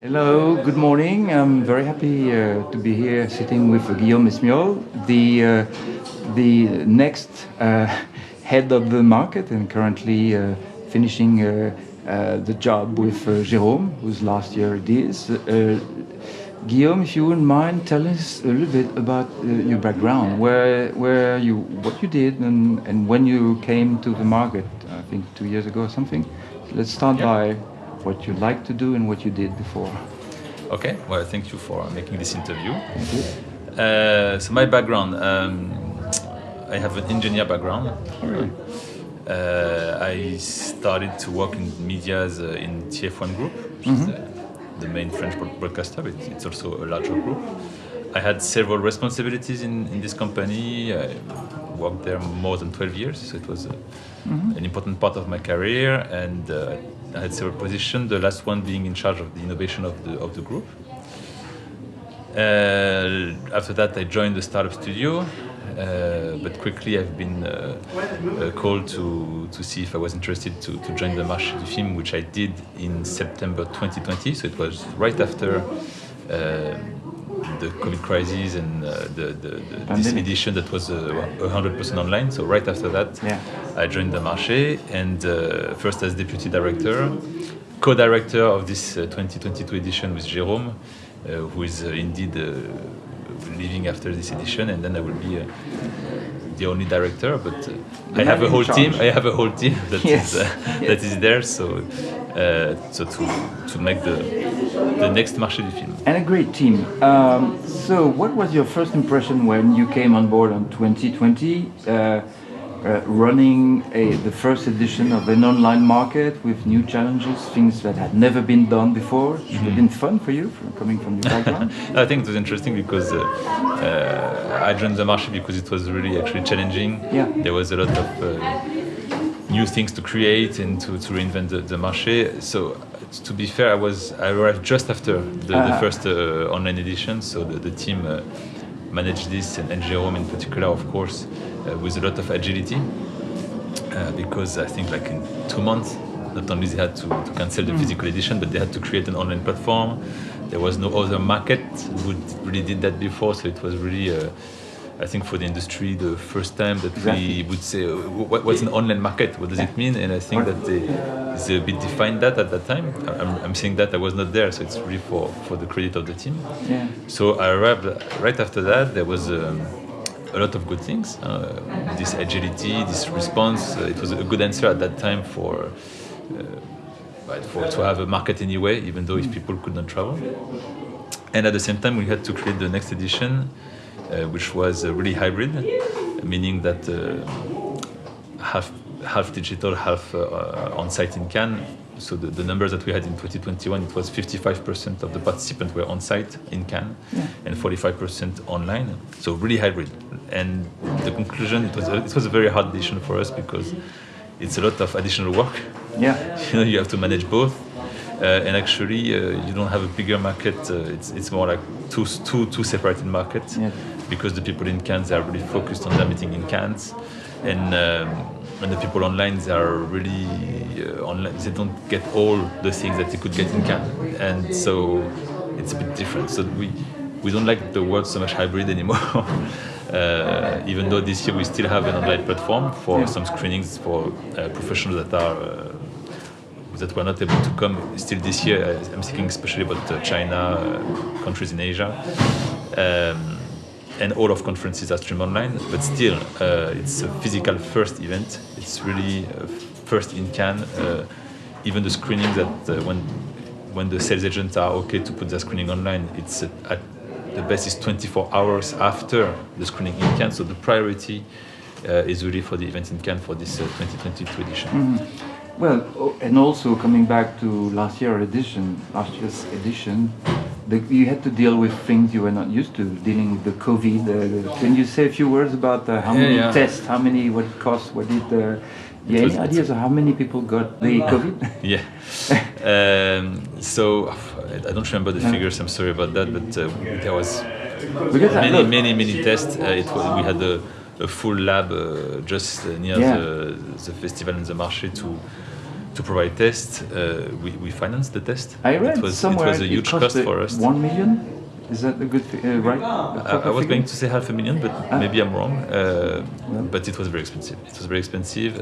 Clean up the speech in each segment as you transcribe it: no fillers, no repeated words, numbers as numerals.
Hello, good morning. I'm very happy to be here sitting with Guillaume Esmiol, the next head of the market and currently finishing the job with Jérôme, whose last year it is. Guillaume, if you wouldn't mind, tell us a little bit about your background, what you did, and when you came to the market. I think 2 years ago or something. Let's start by what you like to do and what you did before. Okay, well, thank you for making this interview. Thank you. So my background, I have an engineer background. Oh, really? I started to work in media in TF1 Group, which is the main French broadcaster, but it's also a larger group. I had several responsibilities in this company. I worked there more than 12 years, so it was an important part of my career, and I had several positions, the last one being in charge of the innovation of the group. After that, I joined the startup studio, but quickly I've been called to see if I was interested to join the Marché du Film, which I did in September 2020, so it was right after the COVID crisis and this edition that was 100% online. So right after that, I joined the Marché, and first as deputy director, co-director of this 2022 edition with Jérôme, who is indeed leaving after this edition, and then I will be the only director. But I have a whole team. I have a whole team that that is there. So to make the next Marché du Film. And a great team. So what was your first impression when you came on board in 2020, running the first edition of an online market with new challenges, things that had never been done before? It have been fun for you, coming from your background? I think it was interesting because I joined the Marché because it was really actually challenging. Yeah. There was a lot of new things to create and to reinvent the Marché. So to be fair, I arrived just after the first online edition, so the team managed this, and Jérôme in particular, of course, with a lot of agility, because I think like in 2 months, not only they had to cancel the physical edition, but they had to create an online platform. There was no other market who really did that before, so it was really I think for the industry, the first time that we would say, what's an online market? What does it mean? And I think that they a bit defined that at that time. I'm saying that I was not there, so it's really for the credit of the team. Yeah. So I arrived right after that. There was a lot of good things. This agility, this response. It was a good answer at that time for to have a market anyway, even though if people could not travel. And at the same time, we had to create the next edition, which was really hybrid, meaning that half digital, half on-site in Cannes. So the numbers that we had in 2021, it was 55% of the participants were on-site in Cannes, and 45% online. So really hybrid. And the conclusion, it was a very hard decision for us because it's a lot of additional work. Yeah. You have to manage both. And actually, you don't have a bigger market. It's more like two separated markets, because the people in Cannes, they are really focused on their meeting in Cannes, and the people online, they are really online. They don't get all the things that they could get in Cannes, and so it's a bit different. So we don't like the word so much hybrid anymore. Even though this year we still have an online platform for some screenings for professionals that were not able to come still this year. I'm thinking especially about China, countries in Asia, and all of conferences are streamed online. But still, it's a physical first event. It's really first in Cannes. Even the screenings that when the sales agents are okay to put their screening online, it's at the best is 24 hours after the screening in Cannes. So the priority is really for the event in Cannes for this 2022 edition. Mm-hmm. Well, and also coming back to last year's edition, you had to deal with things you were not used to, dealing with the COVID. Can you say a few words about how many tests, what it cost, any ideas of how many people got the COVID? Yeah. So I don't remember the figures. I'm sorry about that, but there was many tests. We had a full lab just near the festival in the Marché to provide tests. We financed the test. I read it was somewhere a huge cost cost for us. 1 million. Is that a good right? I was going to say 500,000, but maybe I'm wrong. But it was very expensive. It was very expensive.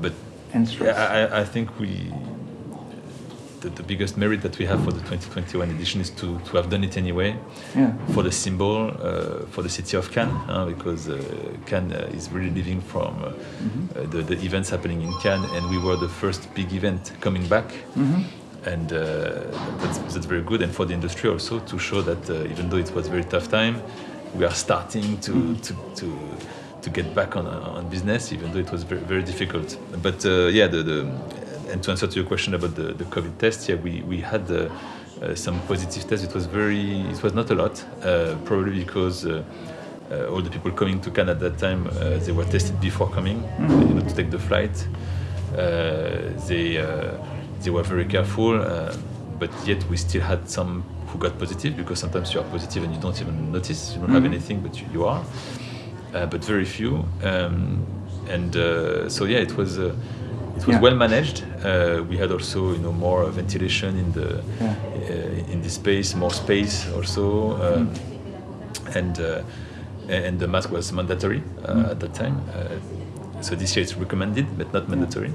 But I think the biggest merit that we have for the 2021 edition is to have done it anyway. Yeah. For the symbol, for the city of Cannes, because Cannes is really living from the events happening in Cannes, and we were the first big event coming back. And that's very good, and for the industry also to show that even though it was a very tough time, we are starting to get back on business, even though it was very, very difficult. But and to answer to your question about the COVID test, we had some positive tests. It was not a lot, probably because all the people coming to Cannes at that time, they were tested before coming, to take the flight. They were very careful, but yet we still had some who got positive, because sometimes you are positive and you don't even notice, you don't have anything, but you are. But very few, so yeah, it was well managed. We had also more ventilation in the space, more space also, and the mask was mandatory at that time. So this year it's recommended but not mandatory.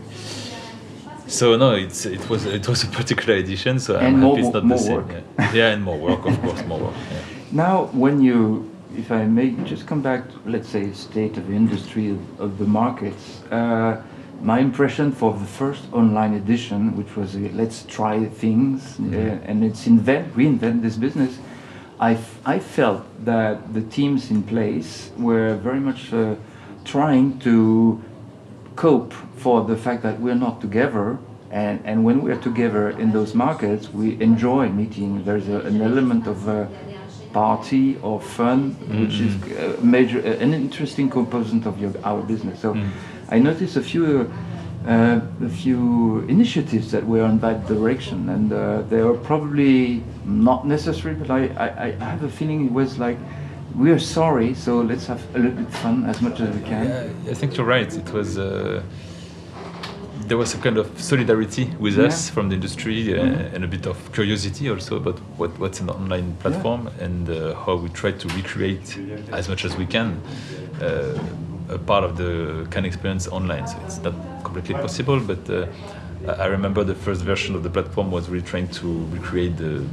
So no, it was a particular edition. So I'm happy it's not the same. Yeah, and more work, of course, more work. Yeah. Now, if I may just come back to, let's say, state of industry of the markets, my impression for the first online edition, which was let's try things and it's reinvent this business, I felt that the teams in place were very much trying to cope for the fact that we're not together, and when we're together in those markets, we enjoy meeting. There's an element of party or fun, which is an interesting component of our business. So I noticed a few initiatives that were in that direction, and they are probably not necessary, but I have a feeling it was like, we are sorry, so let's have a little bit fun as much as we can. Yeah, I think you're right. It was there was a kind of solidarity with us from the industry, and a bit of curiosity also about what's an online platform, and how we try to recreate as much as we can a part of the Cannes experience online. So it's not completely possible, but I remember the first version of the platform was really trying to recreate the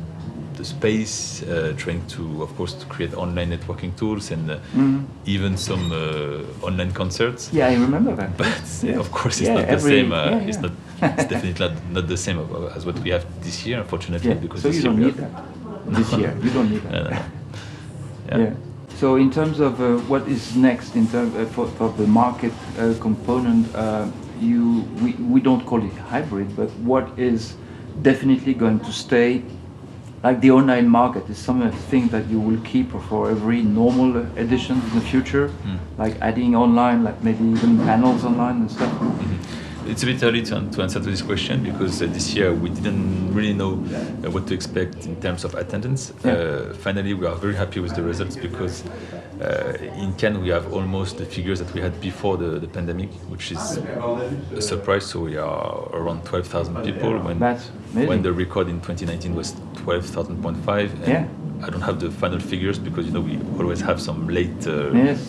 space, trying to, of course, to create online networking tools, and even some online concerts. Yeah, I remember that. But of course, it's not the same. It's not. It's definitely not the same as what we have this year, unfortunately. Because so you don't need that this year. You don't need that. Yeah. So in terms of what is next in terms for the market component, we don't call it hybrid, but what is definitely going to stay? Like the online market is something that you will keep for every normal edition in the future, like adding online, like maybe even panels online and stuff. It's a bit early to answer to this question, because this year we didn't really know what to expect in terms of attendance. Finally, we are very happy with the results, because in Cannes we have almost the figures that we had before the pandemic, which is a surprise. So we are around 12,000 people, when the record in 2019 was 12,000.5. I don't have the final figures, because we always have some late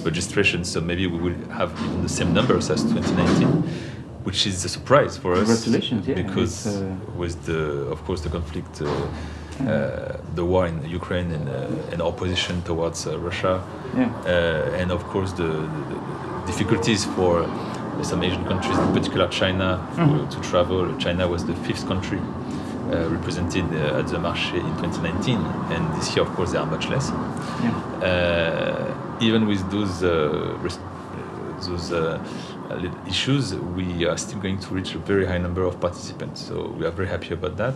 registrations, so maybe we will have even the same numbers as 2019. Which is a surprise for us. Congratulations! Yeah, because with of course the conflict, the war in Ukraine, and our position towards Russia, and of course the difficulties for some Asian countries, in particular China, to travel. China was the 5th country represented at the Marché in 2019, and this year, of course, there are much less. Even with those issues, we are still going to reach a very high number of participants. So we are very happy about that.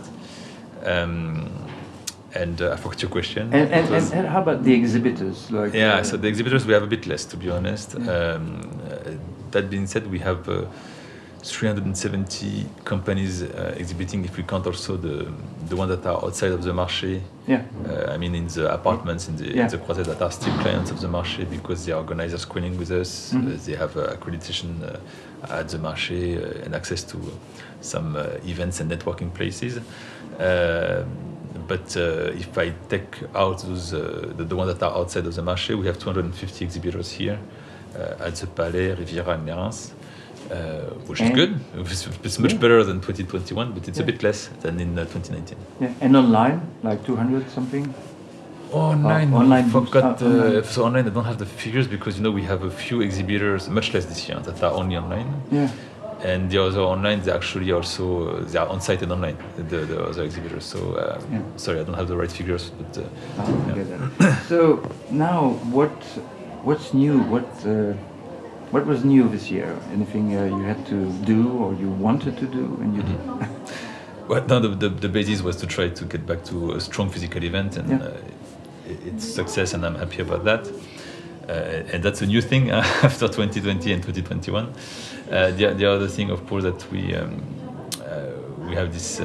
And I forgot your question. And how about the exhibitors? So the exhibitors we have a bit less, to be honest. That being said, we have 370 companies exhibiting, if we count also the ones that are outside of the Marché. Yeah. I mean, in the apartments, in the quarters that are still clients of the Marché because they organize a screening with us. They have accreditation at the Marché and access to some events and networking places. But if I take out those, the ones that are outside of the Marché, we have 250 exhibitors here at the Palais, Riviera, and Mérins. Which is good. It's much better than 2021, but it's a bit less than in 2019. Yeah, and online, like 200 something? Online, online I forgot. online. So online, I don't have the figures because we have a few exhibitors, much less this year, that are only online. Yeah. And the other online, they actually also they are on-site and online. The other exhibitors. So sorry, I don't have the right figures, but. So now, what's new? What was new this year? Anything you had to do or you wanted to do and you did? Well, no, the basis was to try to get back to a strong physical event, and it's success, and I'm happy about that. And that's a new thing after 2020 and 2021. The other thing, of course, that we have this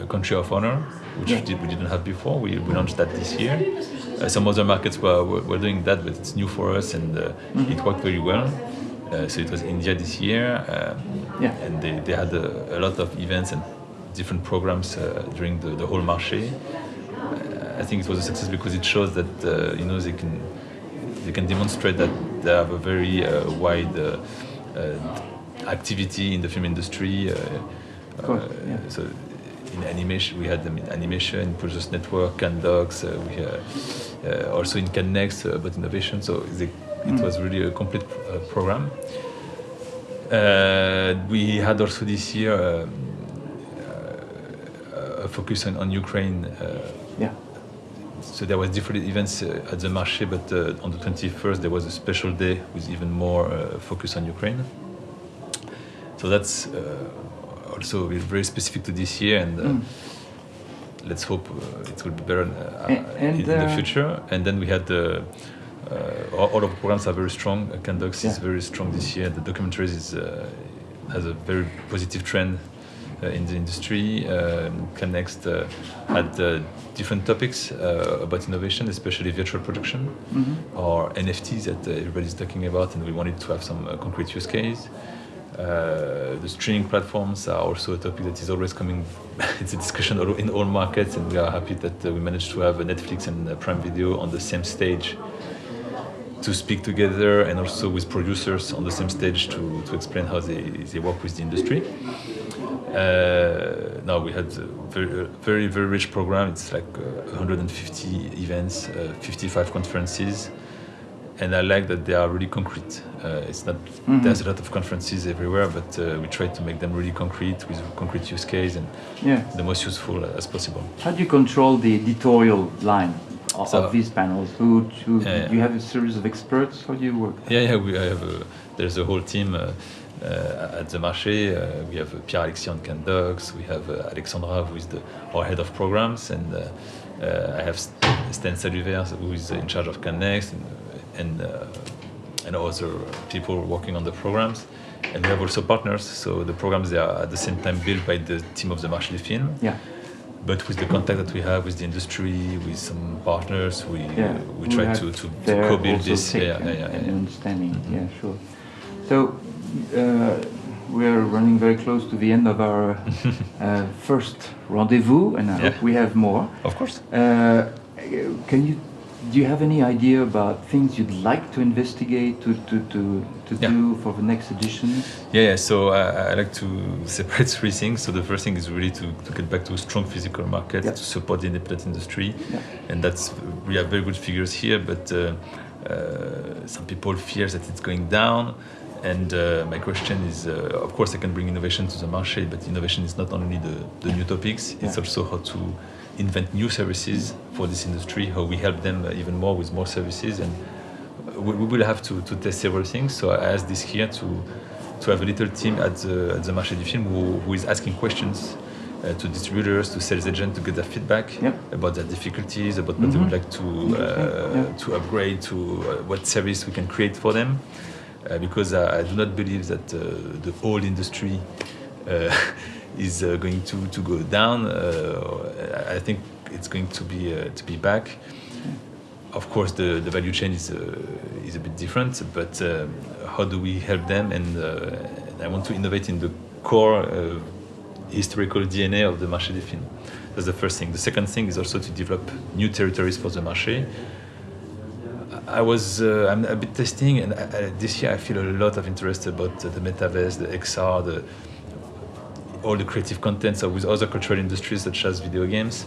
country of honor, which we didn't have before. We launched that this year. Some other markets were doing that, but it's new for us, and it worked very well. So it was India this year, and they had a lot of events and different programs during the whole Marché. I think it was a success because it shows that they can demonstrate that they have a very wide activity in the film industry. So in animation, we had them in animation, in Producers Network, Cannes Docs, also in Cannes Next about innovation. So it was really a complete program. We had also this year a focus on Ukraine. So there was different events at the Marché, but on the 21st there was a special day with even more focus on Ukraine. So that's also very specific to this year, and let's hope it will be better in the future. And then we had all of the programs are very strong. Cannes Docs is very strong this year. The documentaries has a very positive trend in the industry. Cannes Next had different topics about innovation, especially virtual production or NFTs that everybody's talking about, and we wanted to have some concrete use case. The streaming platforms are also a topic that is always coming. It's a discussion in all markets, and we are happy that we managed to have Netflix and Prime Video on the same stage to speak together, and also with producers on the same stage to explain how they work with the industry. Now we had a very, very rich program. It's like 150 events, 55 conferences. And I like that they are really concrete. It's not there's a lot of conferences everywhere, but we try to make them really concrete with concrete use case and the most useful as possible. How do you control the editorial line of these panels? Do you have a series of experts? How do you work? There's a whole team at the Marché. We have Pierre Alexis on Cannes Docs. We have Alexandra, who is our head of programs, and I have Sten Saluvert, who is in charge of Cannes Next, and other people working on the programs. And we have also partners, so the programs they are at the same time built by the team of the Marché du Film. But with the contact that we have with the industry, with some partners, we try to co-build this. Understanding. Sure. So we're running very close to the end of our first rendezvous, and I hope we have more. Of course. Do you have any idea about things you'd like to investigate, to do for the next edition? So I like to separate three things. So the first thing is really to get back to a strong physical market, to support the independent industry. And we have very good figures here, but some people fear that it's going down. And my question is, of course I can bring innovation to the Marché, but innovation is not only the new topics, it's also how to invent new services for this industry, how we help them even more with more services, and we will have to test several things. So I asked this here to have a little team at the Marché du Film who is asking questions to distributors, to sales agents, to get their feedback about their difficulties, about what they would like to upgrade, to what service we can create for them. because I do not believe that the whole industry is going to go down. I think it's going to be back. Of course, the value chain is a bit different, but how do we help them? And I want to innovate in the core historical DNA of the Marché du Film. That's the first thing. The second thing is also to develop new territories for the Marché. I'm a bit testing, and this year I feel a lot of interest about the metaverse, the XR, all the creative content, so with other cultural industries such as video games.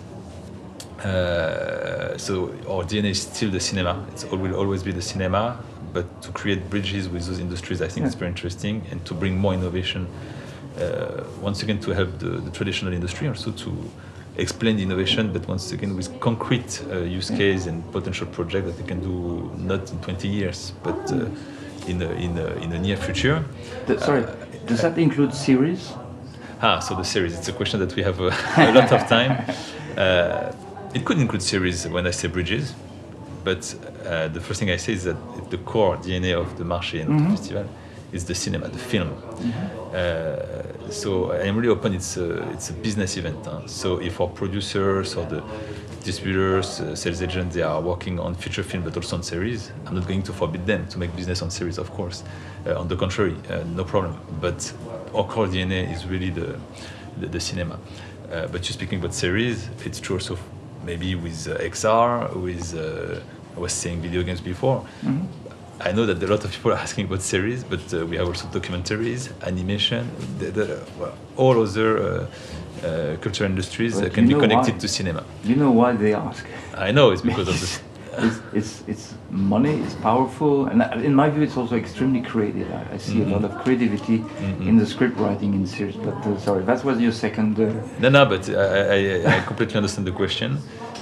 So our DNA is still the cinema. It will always be the cinema, but to create bridges with those industries, I think it's very interesting, and to bring more innovation. Once again, to help the traditional industry, also to explain the innovation, but once again with concrete use case and potential project that they can do not in 20 years, but in the near future. Does that include series? So the series, it's a question that we have a lot of time. It could include series when I say bridges, but the first thing I say is that the core DNA of the Marché and the festival is the cinema, the film. So I am really open. It's a business event. So if our producers or the distributors, sales agents, they are working on feature film but also on series, I'm not going to forbid them to make business on series, of course. On the contrary, no problem. But our core DNA is really the cinema. But you're speaking about series, it's true also maybe with XR, with I was saying video games before. I know that a lot of people are asking about series, but we have also documentaries, animation, all other cultural industries that can be connected to cinema. You know why they ask? I know, it's because of this. It's money, it's powerful, and in my view it's also extremely creative. I see a lot of creativity in the script writing in series, but sorry, that was your second... No, but I completely understand the question.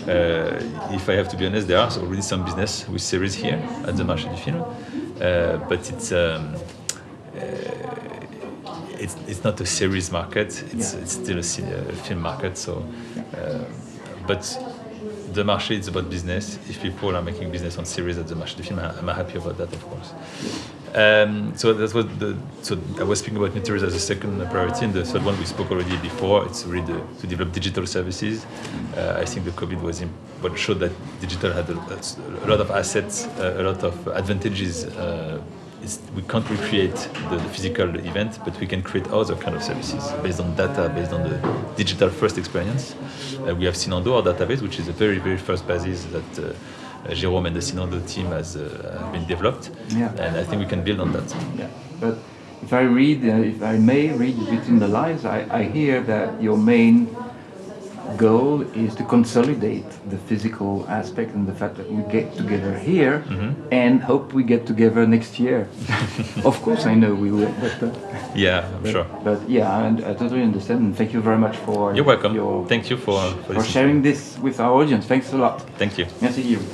If I have to be honest, there are already some business with series here at the Marché du Film, but it's not a series market, it's still a film market, so but the Marché is about business. If people are making business on series at the Marché du Film, I'm happy about that, of course. So that was so I was speaking about materials as a second priority, and the third one we spoke already before. It's really to develop digital services. I think the COVID was what showed that digital had a lot of assets, a lot of advantages. We can't recreate the physical event, but we can create other kind of services based on data, based on the digital first experience. We have Sinondo, our database, which is a very, very first basis that Jérôme and the Sinondo team has been developed, and I think we can build on that. Yeah, but if I may read between the lines, I hear that your main goal is to consolidate the physical aspect and the fact that we get together here and hope we get together next year. Of course, I know we will. But, I'm sure. But yeah, I totally understand, and thank you very much for... You're welcome. Thank you for sharing this with our audience. Thanks a lot. Thank you. Merci Guillaume.